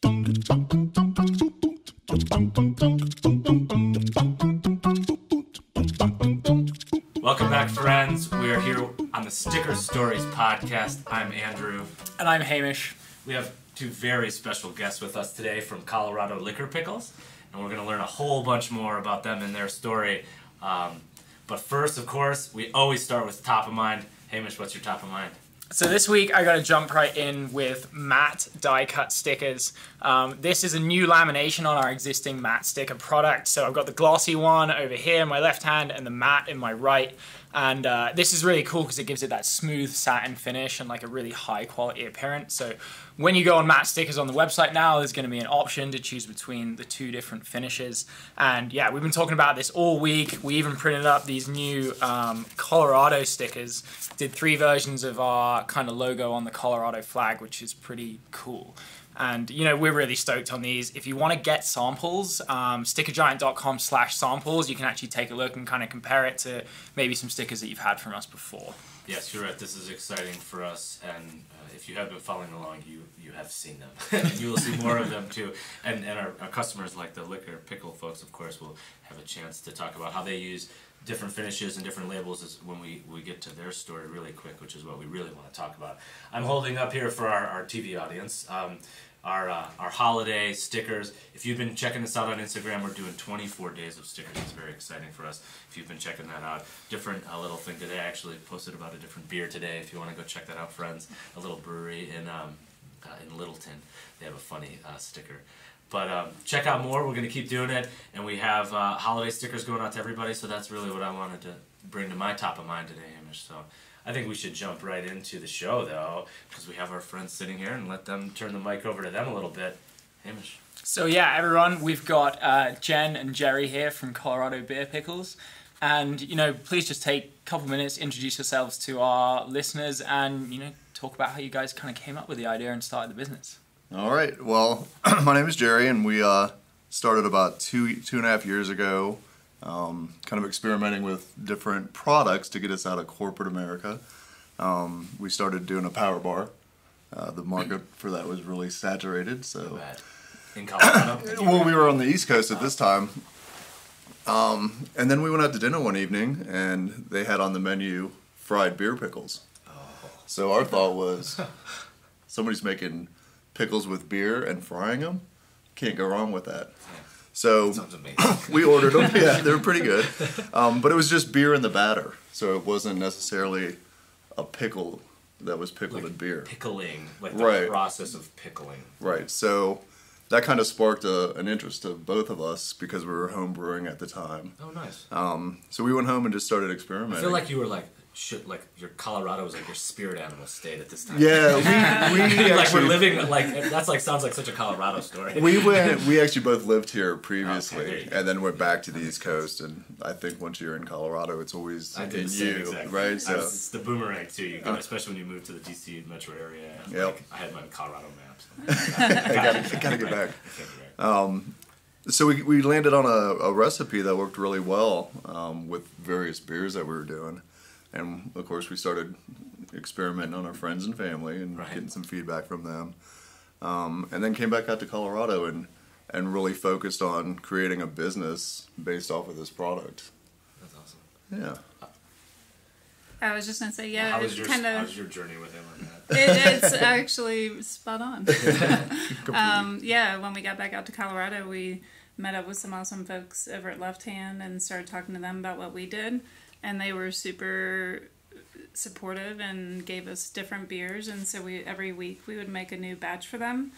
Welcome back, friends. We are here on the Sticker Stories podcast. I'm Andrew. And I'm Hamish. We have two very special guests with us today from Colorado Liquor Pickles, and we're going to learn a whole bunch more about them and their story. But first, of course, we always start with top of mind. Hamish, what's your top of mind? So this week I got to jump right in with matte die-cut stickers. This is a new lamination on our existing matte sticker product. So I've got the glossy one over here in my left hand and the matte in my right. And this is really cool because it gives it that smooth satin finish and like a really high quality appearance. So when you go on matte stickers on the website now, there's going to be an option to choose between the two different finishes. And yeah, we've been talking about this all week. We even printed up these new Colorado stickers. Did 3 versions of our kind of logo on the Colorado flag, which is pretty cool. And, you know, we're really stoked on these. If you want to get samples, stickergiant.com/samples, you can actually take a look and kind of compare it to maybe some stickers that you've had from us before. Yes, you're right. This is exciting for us, and if you have been following along, you have seen them. You will see more of them, too. And our customers, like the Liquor Pickle folks, of course, will have a chance to talk about how they use different finishes and different labels when we get to their story really quick, which is what we really want to talk about. I'm holding up here for our TV audience our holiday stickers. If you've been checking this out on Instagram, we're doing 24 days of stickers. It's very exciting for us. If you've been checking that out, different little thing today. I actually posted about a different beer today. If you want to go check that out, friends, a little brewery in Littleton. They have a funny sticker. But check out more. We're going to keep doing it. And we have holiday stickers going out to everybody, so that's really what I wanted to bring to my top of mind today, Hamish. So I think we should jump right into the show, though, because we have our friends sitting here and let them turn the mic over to them a little bit. Hamish. So yeah, everyone, we've got Jen and Jerry here from Colorado Beer Pickles. And, you know, please just take a couple minutes, introduce yourselves to our listeners and, you know, talk about how you guys kind of came up with the idea and started the business. All right. Well, my name is Jerry, and we started about two and a half years ago, kind of experimenting with different products to get us out of corporate America. We started doing a power bar. The market for that was really saturated. So, in Colorado? Well, we were on the East Coast at this time. And then we went out to dinner one evening, and they had on the menu fried beer pickles. So our thought was, somebody's making pickles with beer and frying them. Can't go wrong with that. So sounds amazing. We ordered them. Yeah, they were pretty good. But it was just beer in the batter, so it wasn't necessarily a pickle that was pickled in beer. Pickling, like the process of pickling. Right. So that kind of sparked an interest of both of us because we were home brewing at the time. Oh, nice. So we went home and just started experimenting. I feel like you were like your Colorado was like your spirit animal state at this time. Yeah, we like actually, we're living like that's like sounds like such a Colorado story. We actually both lived here previously, Okay, and then went back to the East Coast. And I think once you're in Colorado, it's always in you, exactly. right? So it's the boomerang too. You go, especially when you move to the DC metro area. Yep. Like, I had my Colorado maps. I gotta get back. So we landed on a recipe that worked really well with various beers that we were doing. And, of course, we started experimenting on our friends and family and getting some feedback from them. And then came back out to Colorado and really focused on creating a business based off of this product. That's awesome. Yeah. I was just going to say, yeah, How was your journey with him on that? it's actually spot on. Yeah, when we got back out to Colorado, we met up with some awesome folks over at Left Hand and started talking to them about what we did. And they were super supportive and gave us different beers. And so every week we would make a new batch for them,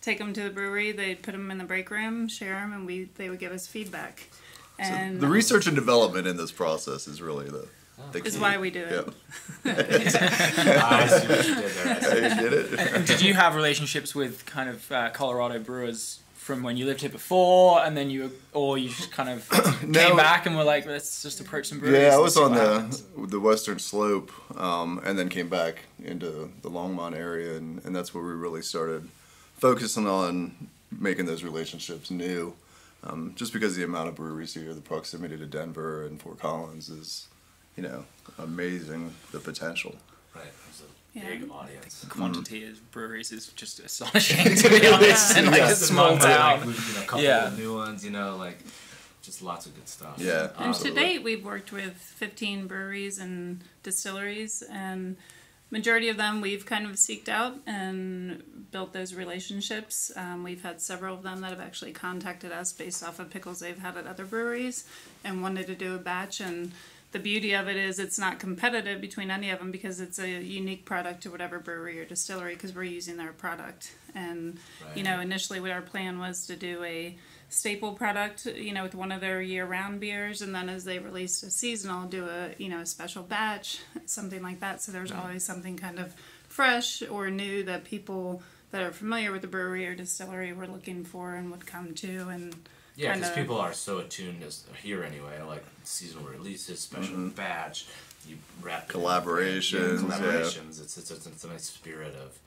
take them to the brewery, they'd put them in the break room, share them, and they would give us feedback. And so the research and development in this process is really the key. Is why we do it. Yeah. I see what you did there. You did it. Did you have relationships with kind of Colorado brewers from when you lived here before, and then you just kind of came back and were like, let's just approach some breweries? Yeah, I was on the western slope, and then came back into the Longmont area, and that's where we really started focusing on making those relationships new. Just because the amount of breweries here, the proximity to Denver and Fort Collins is, amazing, the potential. Right. Yeah. big audience. Quantity of breweries is just astonishing, to be honest, in like a small town. Like, a couple of new ones, like just lots of good stuff. Yeah. And to date, we've worked with 15 breweries and distilleries, and majority of them we've kind of seeked out and built those relationships. We've had several of them that have actually contacted us based off of pickles they've had at other breweries and wanted to do a batch. And the beauty of it is it's not competitive between any of them because it's a unique product to whatever brewery or distillery because we're using their product. And, initially what our plan was to do a staple product, with one of their year-round beers, and then as they released a seasonal, do a special batch, something like that. So there's always something kind of fresh or new that people that are familiar with the brewery or distillery were looking for and would come to. And yeah, because people are so attuned here anyway, like seasonal releases, special batch, you wrap collaborations. It's a nice spirit of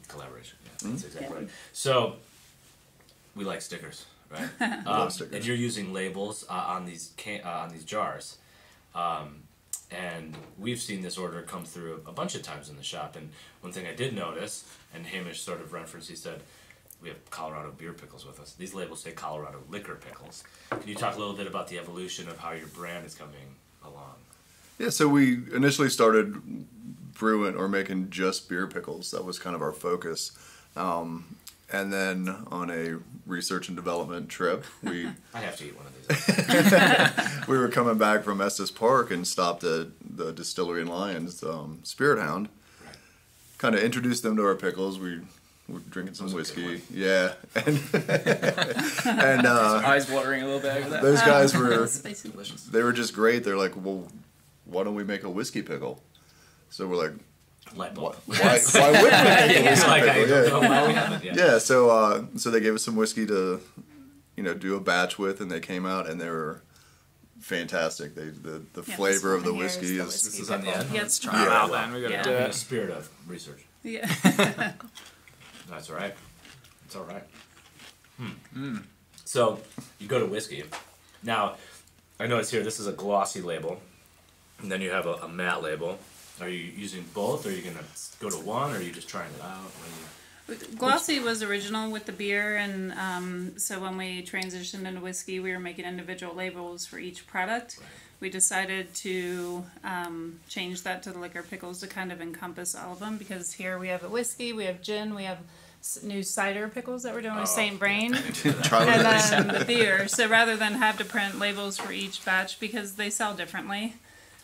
collaboration. Yeah, that's exactly right. So we like stickers, right? Love stickers. And you're using labels on these jars. And we've seen this order come through a bunch of times in the shop. And one thing I did notice, and Hamish sort of referenced, he said, we have Colorado beer pickles with us. These labels say Colorado Liquor Pickles. Can you talk a little bit about the evolution of how your brand is coming along? Yeah, so we initially started brewing or making just beer pickles. That was kind of our focus. And then on a research and development trip, I have to eat one of these. we were coming back from Estes Park and stopped at the Distillery in Lyons, Spirit Hound. Right. Kind of introduced them to our pickles. We were drinking some whiskey. Yeah. And eyes watering a little bit over that. those guys were, spicy. Delicious. they were just great. They're like, well, why don't we make a whiskey pickle? So we're like, Light bulb. why would we make a whiskey Like, I pickle? don't Yeah. know why we haven't yet. Yeah, so they gave us some whiskey to, do a batch with, and they came out and they were fantastic. The Yeah, flavor this of the one here is whiskey the is whiskey This is on the pickle. end? Yeah, Let's try it out then. We gotta Yeah. do In the it. spirit of research. Yeah. That's all right. It's all right. So you go to whiskey. Now, I notice here this is a glossy label, and then you have a matte label. Are you using both, or are you gonna go to one, or are you just trying it out? Glossy was original with the beer, and so when we transitioned into whiskey, we were making individual labels for each product. Right. We decided to change that to the liquor pickles to kind of encompass all of them, because here we have a whiskey, we have gin, we have new cider pickles that we're doing with St. Brain, Try and this. then the beer. So rather than have to print labels for each batch, because they sell differently.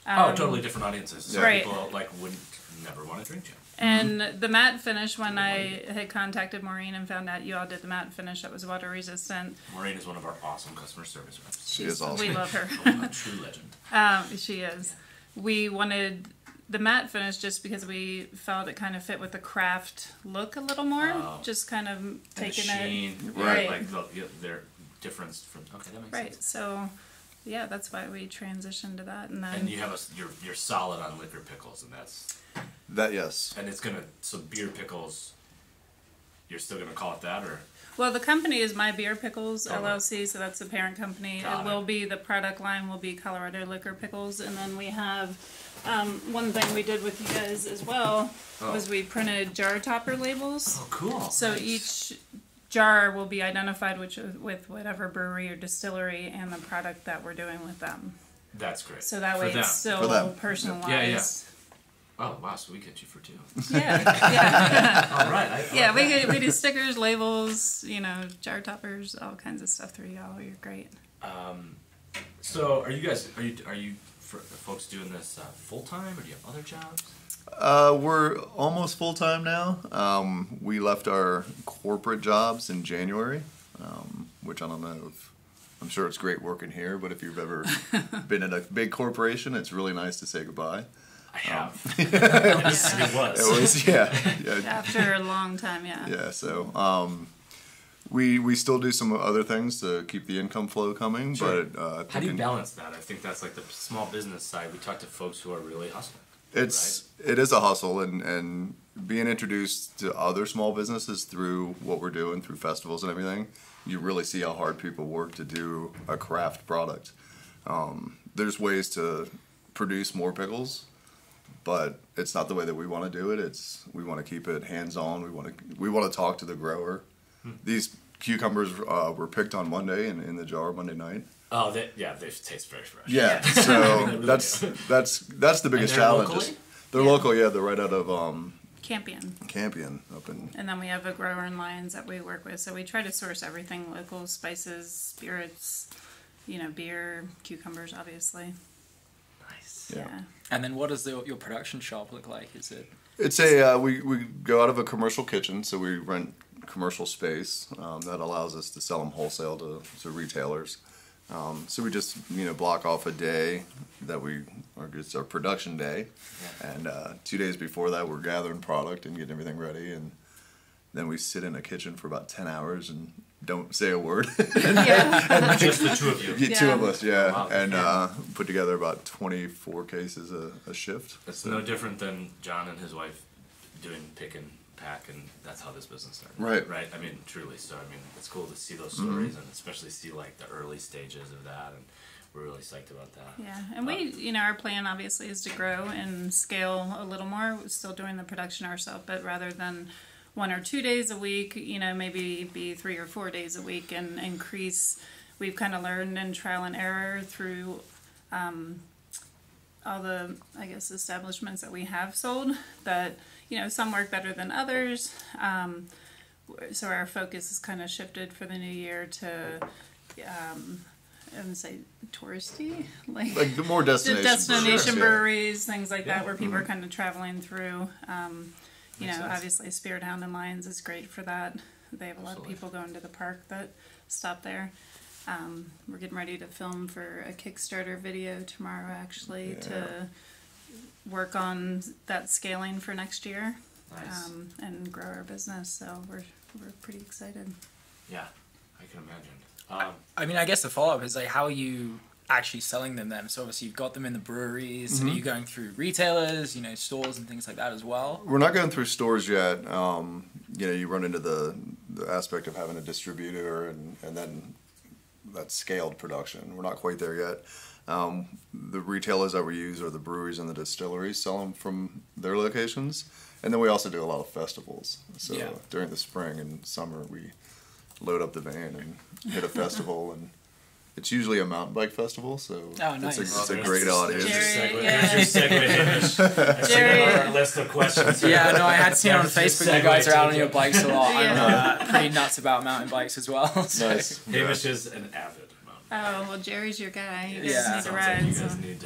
Totally different audiences. Some Right. people wouldn't never want to drink gin. And the matte finish, when I had contacted Maureen and found out you all did the matte finish that was water resistant. Maureen is one of our awesome customer service reps. She is awesome. We love her. A true legend. She is. We wanted the matte finish just because we felt it kind of fit with the craft look a little more. Just kind of And the taking sheen, it. Right. Like their difference from. Okay, that makes Right. sense. So, yeah, that's why we transitioned to that. And then And you have you're solid on liquor pickles, and that's. Yes. And it's so beer pickles. You're still gonna call it that, or? well, the company is My Beer Pickles Oh, right. LLC, so that's the parent company. Got It it. will be the product line will be Colorado Liquor Pickles, and then we have one thing we did with you guys as well was we printed jar topper labels. Oh, cool. So Nice. each jar will be identified with whatever brewery or distillery and the product that we're doing with them. That's great. So that For way them. it's still For them. personalized. Yeah. Oh wow! So we get you for two. Yeah. All right. Yeah, we do stickers, labels, jar toppers, all kinds of stuff through y'all. You're great. So are you folks doing this full time, or do you have other jobs? We're almost full time now. We left our corporate jobs in January, which I don't know if. I'm sure it's great working here, but if you've ever been in a big corporation, it's really nice to say goodbye. I have. It was, yeah. After a long time, yeah. Yeah, so we still do some other things to keep the income flow coming, Sure. but How do you balance that? I think that's like the small business side. We talk to folks who are really hustling. it is a hustle, and being introduced to other small businesses through what we're doing, through festivals and everything, you really see how hard people work to do a craft product. There's ways to produce more pickles, but it's not the way that we want to do it. We want to keep it hands-on. We want to talk to the grower. These cucumbers were picked on Monday and in the jar Monday night. Oh, they taste very fresh. Yeah, so that's the biggest challenge. Locally? They're local, yeah. They're right out of Campion up in. And then we have a grower in Lyons that we work with, so we try to source everything local: spices, spirits, beer, cucumbers, obviously. Nice. Yeah. And then what does your production shop look like? Is it? It's a we go out of a commercial kitchen, so we rent commercial space that allows us to sell them wholesale to retailers. So we just block off a day that it's our production day, and 2 days before that we're gathering product and getting everything ready, and then we sit in a kitchen for about 10 hours and don't say a word. Yeah. Just the two of you. Two of us, yeah, Wow. and put together about 24 cases a shift. It's no different than John and his wife doing pick and pack, and that's how this business started. Right. I mean, truly. So I mean, it's cool to see those stories, and especially see like the early stages of that, and we're really psyched about that. Yeah, and we, our plan obviously is to grow and scale a little more. We're still doing the production ourselves, but rather than 1 or 2 days a week, maybe be 3 or 4 days a week and increase. We've kind of learned in trial and error through all the, I guess, establishments that we have sold that, some work better than others. So our focus is kind of shifted for the new year to, I would say touristy, like the more destination breweries, things like that, where people are kind of traveling through. Obviously Spirit Hound and Lyons is great for that. They have a lot of people going to the park that stop there. We're getting ready to film for a Kickstarter video tomorrow, actually, to work on that scaling for next year. Nice. And grow our business. So we're pretty excited. Yeah, I can imagine. I mean, I guess the follow-up is like, how are you actually selling them then? So obviously you've got them in the breweries. Are you going through retailers, stores and things like that as well? We're not going through stores yet. You run into the aspect of having a distributor and then that scaled production. We're not quite there yet. The retailers that we use are the breweries and the distilleries, sell them from their locations. And then we also do a lot of festivals. So during the spring and summer, we load up the van and hit a festival, and it's usually a mountain bike festival, so nice. it's a great audience. There's your segue, Hamish. That's on our list of questions. Yeah, no, I had seen on Facebook you guys are out on your bikes a lot. I'm pretty nuts about mountain bikes as well. So. Nice. Hamish is an avid mountain biker. Oh, well, Jerry's your guy. You Yeah. guys need to Sounds ride. like you guys need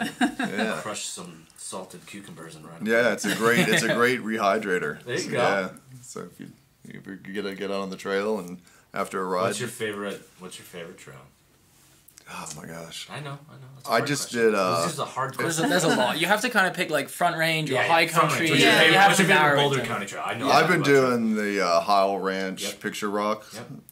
to Yeah. crush some salted cucumbers and ride. Yeah, it's a great rehydrator. There you go. Yeah. So if you get out on the trail and after a ride. What's your favorite trail? Oh my gosh. I know. It's a I hard just question. did. This is a hard question. There's a lot. You have to kind of pick like front range or high front country. range. You have What's to your favorite narrow it Boulder down. County trail? I know. I've been that about doing the Howell Ranch Picture Rock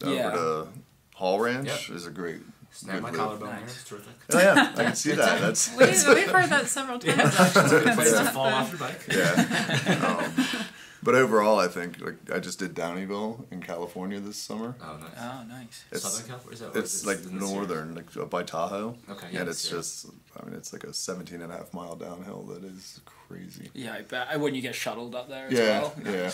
over Yeah. to Hall Ranch is a great. Snap good my loop. collarbone Nice. there. It's terrific. Oh yeah, I can see that. That's We've heard that several times. Actually. Place to fall off your bike. yeah. But overall, I think I just did Downeyville in California this summer. Oh, nice. Oh, nice. Southern California? Is that It's like northern, like up by Tahoe. Okay, yeah. And it's just, it's like a 17.5 mile downhill that is crazy. Yeah, I bet. When you get shuttled up there as Yeah, well. yeah.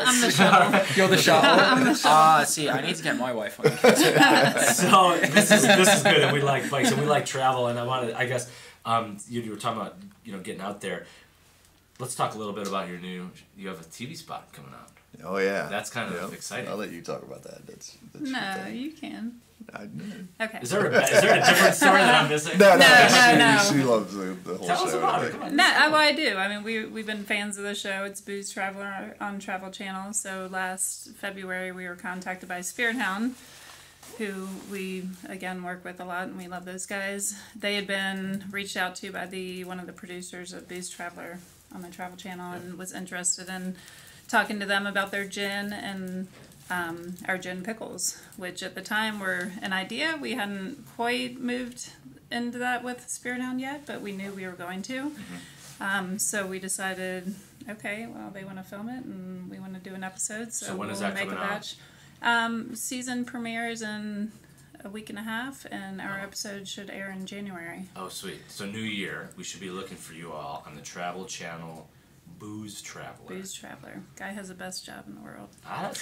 I'm the shuttle. You're the shuttle. See, I need to get my wife on it. So this is good, and we like bikes, and we like travel, and I guess you were talking about getting out there. Let's talk a little bit about you have a TV spot coming out. Oh yeah. That's kind of exciting. I'll let you talk about that. That's No, your thing. you can. Okay. Is there a different story that I'm missing? No. She loves the whole Tell show. us about it. Come on. No, well, I do. I mean, we've been fans of the show. It's Booze Traveler on Travel Channel. So last February, we were contacted by Spirit Hound, who we again work with a lot, and we love those guys. They had been reached out to by one of the producers of Booze Traveler on the Travel Channel, and was interested in talking to them about their gin and our gin pickles, which at the time were an idea. We hadn't quite moved into that with Spirit Hound yet, but we knew we were going to. So we decided, okay, well, they want to film it and we want to do an episode, so when we'll is that make a coming out? batch. Season premieres in a week and a half, and our episode should air in January. Oh, sweet. So new year, we should be looking for you all on the Travel Channel, Booze Traveler. Booze Traveler. Guy has the best job in the world. Yeah,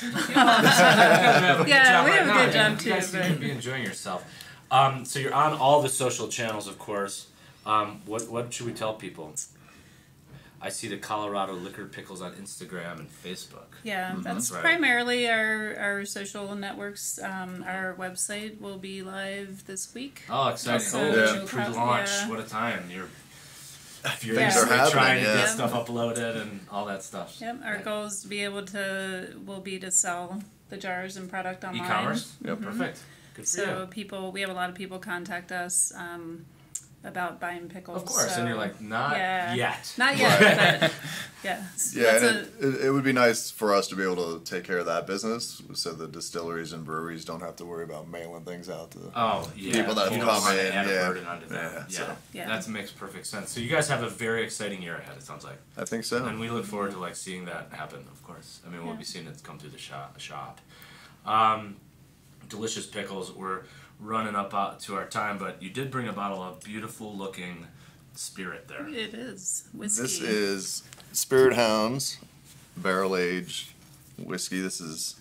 we have a good job too. You guys seem to be enjoying yourself. So you're on all the social channels, of course. What should we tell people? I see the Colorado Liquor Pickles on Instagram and Facebook. Yeah, that's right. primarily our social networks. Our website will be live this week. Oh, exciting! So Pre-launch. yeah. What a time! You're Things are happening, trying to yeah. get stuff uploaded and all that stuff. Yep, our goal is to be able to sell the jars and product online. E-commerce. Yeah, perfect. Good for So you. we have a lot of people contact us about buying pickles. Of course, so, and you're like, not yet. Not yet, but yeah. Yeah, and it would be nice for us to be able to take care of that business, so the distilleries and breweries don't have to worry about mailing things out to people that you have don't come want to in. add a Yeah, burden onto them. yeah, That makes perfect sense. So you guys have a very exciting year ahead, it sounds like. I think so. And we look forward to seeing that happen, of course. I mean, we'll be seeing it come through the shop. Delicious pickles. We're running up to our time, but you did bring a bottle of beautiful looking spirit there. It is whiskey. This is Spirit Hounds barrel aged whiskey. This is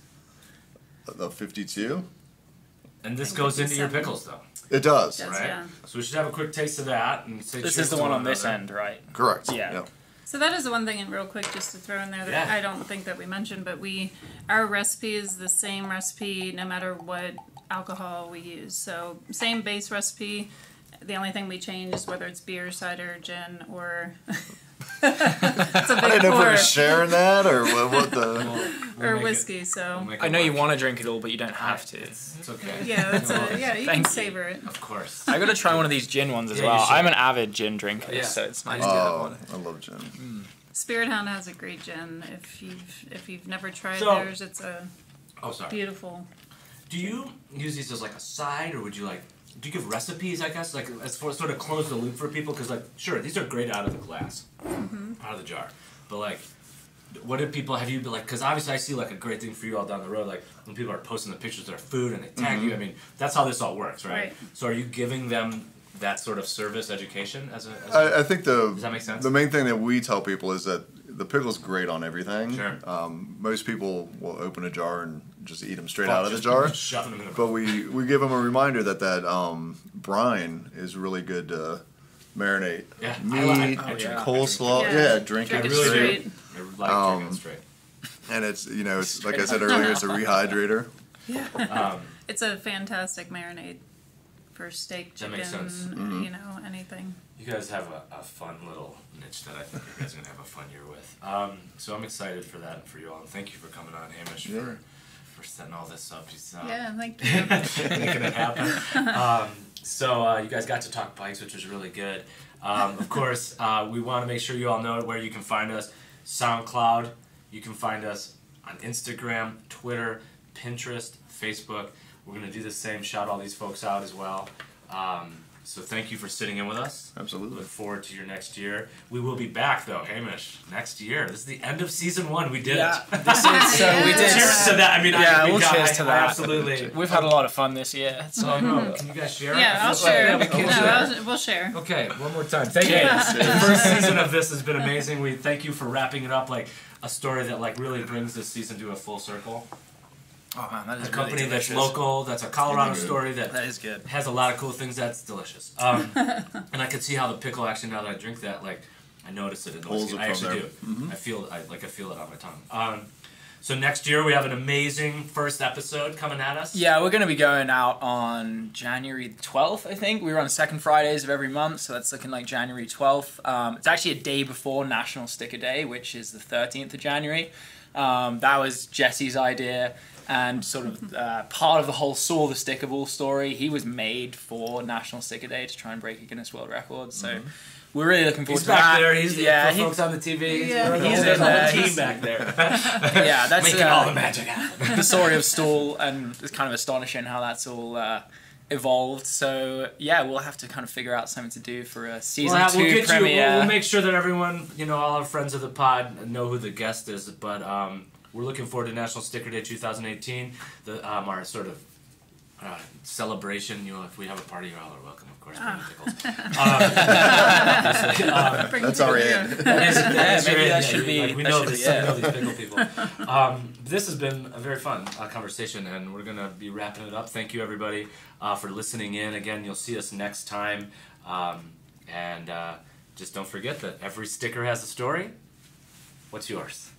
the 52. And this goes into your pickles, though. It does. Right? Yeah. So we should have a quick taste of that and say This cheers is the to one on this another. end, right? Correct. Yeah. Yep. So that is the one thing, and real quick, just to throw in there that Yeah. I don't think that we mentioned, but our recipe is the same recipe no matter what alcohol we use. So same base recipe. The only thing we change is whether it's beer, cider, gin, or it's a I big didn't know if we pour, were sharing that or what the. or whiskey. So We'll make I know it you work. want to drink it all, but you don't have to. It's okay. yeah, you Thank can you. savor it. Of course. I got to try one of these gin ones as Yeah, you well. should. I'm an avid gin drinker, Yeah. so it's nice to have Oh, one. I love gin. Spirit Hound has a great gin. If you've never tried So- theirs, it's a Oh, sorry. beautiful. Do you use these as a side, or would you do you give recipes, I guess, as for sort of close the loop for people? Because, sure, these are great out of the glass, out of the jar. But, what do people, have you been, because obviously I see, a great thing for you all down the road, when people are posting the pictures of their food and they tag you, I mean, that's how this all works, right? Right. So are you giving them that sort of service education as a I think does that make sense? the main thing that we tell people is that the pickle's great on everything. Sure. Most people will open a jar and just eat them straight out of the jar. Shoving them in a But we give them a reminder that brine is really good to marinate Yeah, meat, I drink coleslaw. Yeah. Drink Drink it it really straight. do. I like drinking it straight. And it's like I said earlier, it's a rehydrator. It's a fantastic marinade for steak, That chicken, makes sense. Anything. You guys have a fun little niche that I think you guys are going to have a fun year with. So I'm excited for that and for you all. And thank you for coming on, Hamish, for setting all this up. He's, Yeah, thank you. making it happen. So you guys got to talk bikes, which was really good. Of course, we want to make sure you all know where you can find us. SoundCloud. You can find us on Instagram, Twitter, Pinterest, Facebook. We're going to do the same, shout all these folks out as well. So thank you for sitting in with us. Absolutely. Look forward to your next year. We will be back, though, Hamish, next year. This is the end of season 1. We did it. This is, so we did. Cheers to that. I mean, we'll cheers to that. Absolutely. We've had a lot of fun this year. So. Can you guys share? Yeah, I'll share. We'll share. Okay, one more time. Thank you. The first season of this has been amazing. We thank you for wrapping it up a story that really brings this season to a full circle. Oh man, that is A company really that's delicious. local, that's a Colorado story that That is good. has a lot of cool things. That's delicious. And I could see how the pickle actually, now that I drink that, I notice it in the Pulls whiskey. it I from actually there. do. I feel it on my tongue. So next year we have an amazing first episode coming at us. Yeah, we're going to be going out on January 12th, I think. We run second Fridays of every month, so that's looking like January 12th. It's actually a day before National Sticker Day, which is the 13th of January. That was Jesse's idea, and sort of part of the whole Saw the Sticker Ball story. He was made for National Sticker Day to try and break a Guinness World Record, so we're really looking forward He's to that. back there. He's yeah, for folks on the TV. Yeah. He's in the there. whole team back there. yeah, that's Making all the magic happen. the story of Stall, and it's kind of astonishing how that's all evolved. So yeah, we'll have to kind of figure out something to do for a season 2 premiere. We'll make sure that everyone, all our friends of the pod know who the guest is. But we're looking forward to National Sticker Day 2018. Our sort of celebration, if we have a party, you're all are welcome, of course. Bring the pickles. That's our end. Maybe that should be. We know these pickle people. This has been a very fun conversation, and we're gonna be wrapping it up. Thank you, everybody, for listening in. Again, you'll see us next time, and just don't forget that every sticker has a story. What's yours?